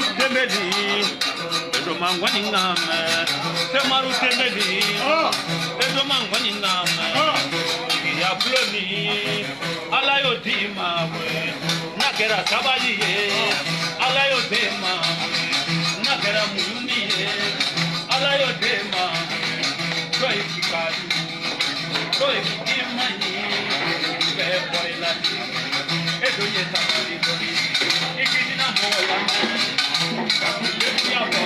temeli edo mangwani ngame temaru temeli edo mangwani ngame ya ploni alayo dima we nakera sabali ye alayo dema nakera muyuni ye alayo dema toy kikadu toy kimani be porela edo yeta bali bali ikidina moya kabule yabo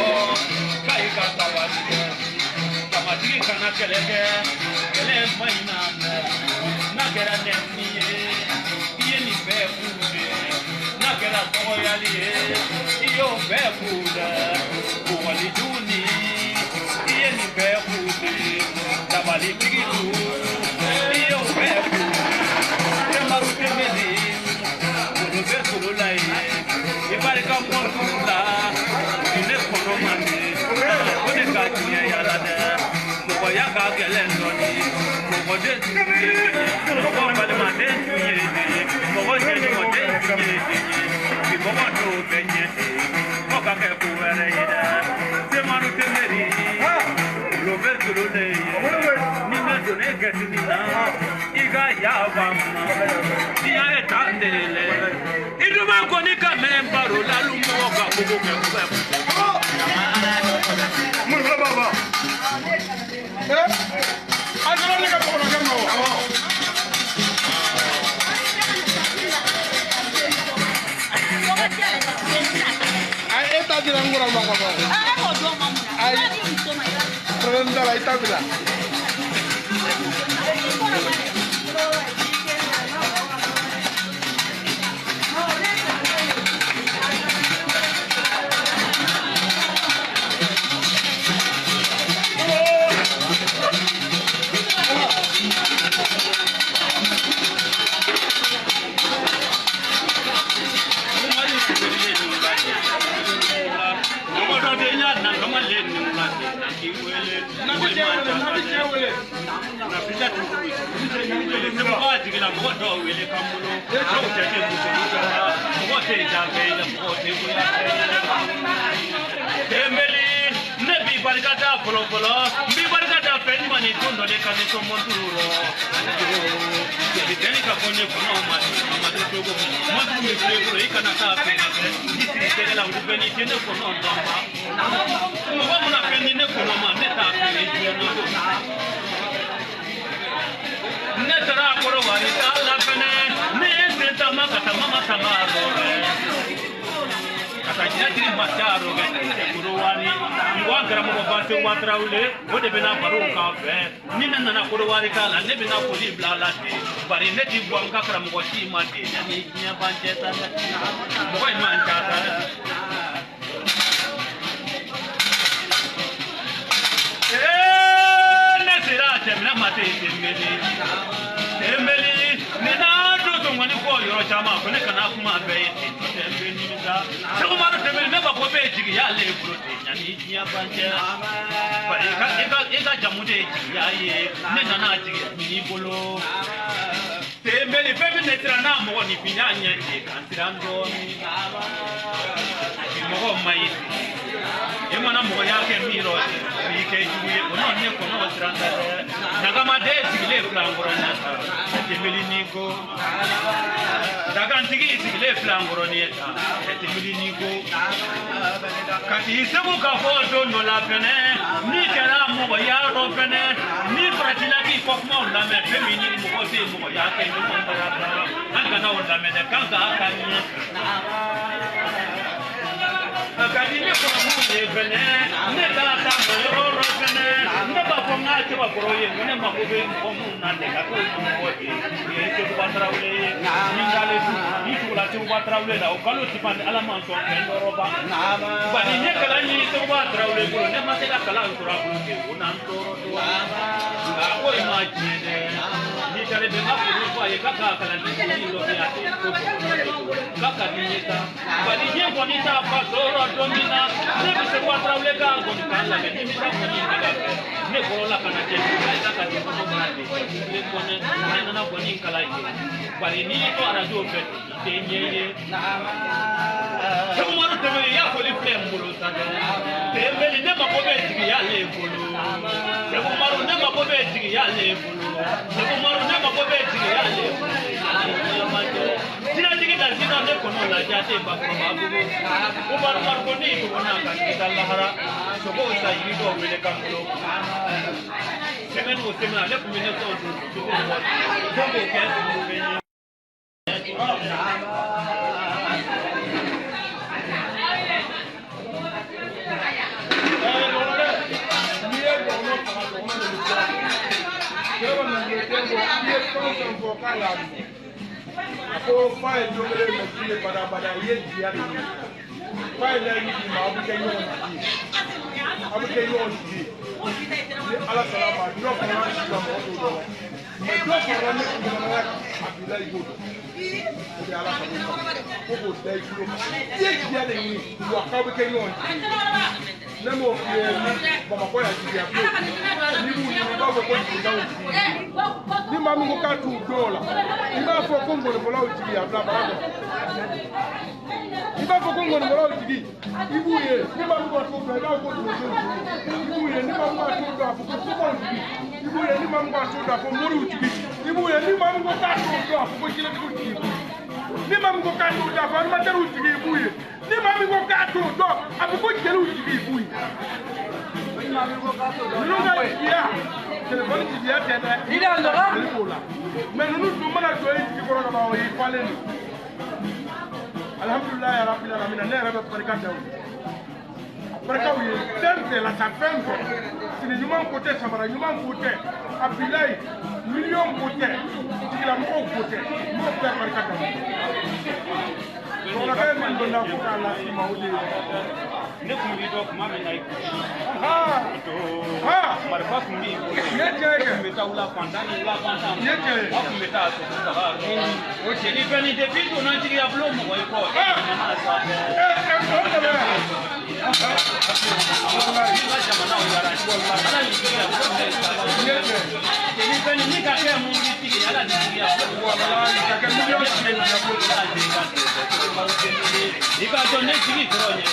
kai kasabali kamati kana keleke kele maina nakera nemiye yeni be kude nakera toyali iyo be kude kuwali duni yeni be kude tabali tigitu iyo be kude temaru temeli kudu be kululai ibarika montula ine kono mande kone kajiya yalade ko yaka gelendoni ko de ko balma de ko de ko de ko do benye ko ka ke ku were ida te manu te meri roberto rode ni me do ne ke ni na iga ya ba ma ni ya etandele iduma ko ni ka membaro la lu mo ka ko ko ke ku mo baba agora liga para o programa. Ai, está tirando agora uma coisa. Ai, prenda lá, está bila. Tembeli ne makobe tigi ya lefulu. Sebo maru ne makobe tigi ya lefulu. Sebo maru ne makobe tigi ya lefulu. Sina tigi da sina ne kono la jate ba ko babu. Umar mar ko ni ko na kan kita lahara. Sobo sa yiri do mele kan ko. Semen o semen ale ko mele to to ko mo. Sobo ke ko be. Ako file do mere me bada ye dia ni file ni ma abu ke yo ni abu ke yo ni ala salama no ko na shi ba mo do me do ko ra ni ko na abila ibo do ala salama ko ko dai kilo ye dia ni wa ka abu ke yo ni na mo fi ni ba ma ko ya dia ni mu ni ba ko ni da ni ma mi ko ka tu dola ni ba fo ko ngolo bola o tigi abla ba ko ni ba fo ko ngolo bola o tigi ibu ye ni ma mi ko tu do da ko tu do ibu ye ni ma mi ko tu do afo ko tu ko tigi ibu ye ni ma mi ko tu do afo mori o tigi ibu ye ni ma mi ko ka tu do afo ko kile ko tigi ni ma mi ko ka tu do afo ni ma teru tigi ibu ye ni ma mi ko ka tu do afo ko kile o tigi ibu ye ni ma mi ko ka tu do ya téléphone qui vient t'aider. Il est en Europe. Mais nous nous demandons à toi qui corona ba yi falen. Alhamdulillah ya rabbil alamin ne rabba baraka baraka wi tempe la sa fempe. Sini nyuma côté samara nyuma côté Abdoulaye million côté. Tikila mo côté. Mo père baraka ta. On a quand même donné pour la sima odi. Ne kumbi do kuma me nai. Marfa kumbi. Yeke meta ula pantani ula pantani. Yeke. Wa kumeta so saba. O cheli peni de bitu na tigi ya blomo wa iko. Mama sa. Cheli peni ni ka ke mu tigi ala tigi ya. Wallahi ka ke mu yo cheli ya ko ta tigi. Ika to ne tigi kronya.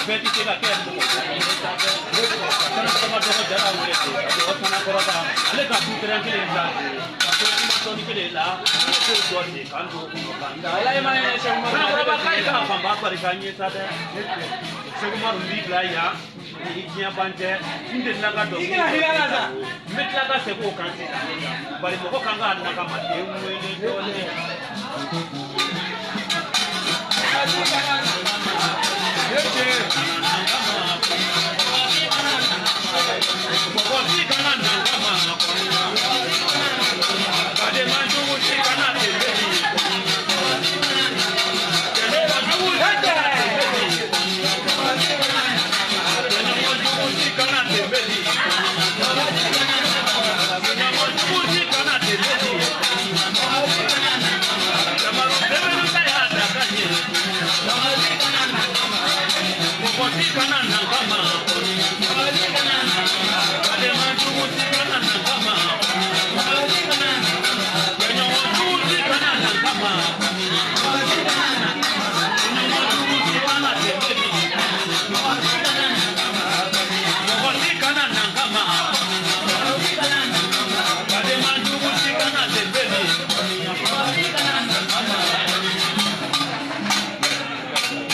Beti tega ke mu. Ale ka putra kele la to ni kele la ko do ni kan do ko kan da ala ma ne se ma ba kai ka pamba pa ka ni ta de se ko ma rumbi la ya ni kiya bante inde na ga do ina hila za metla ga se ko kan bari mo ko kan ga na ka ma te mu ni do ne Kana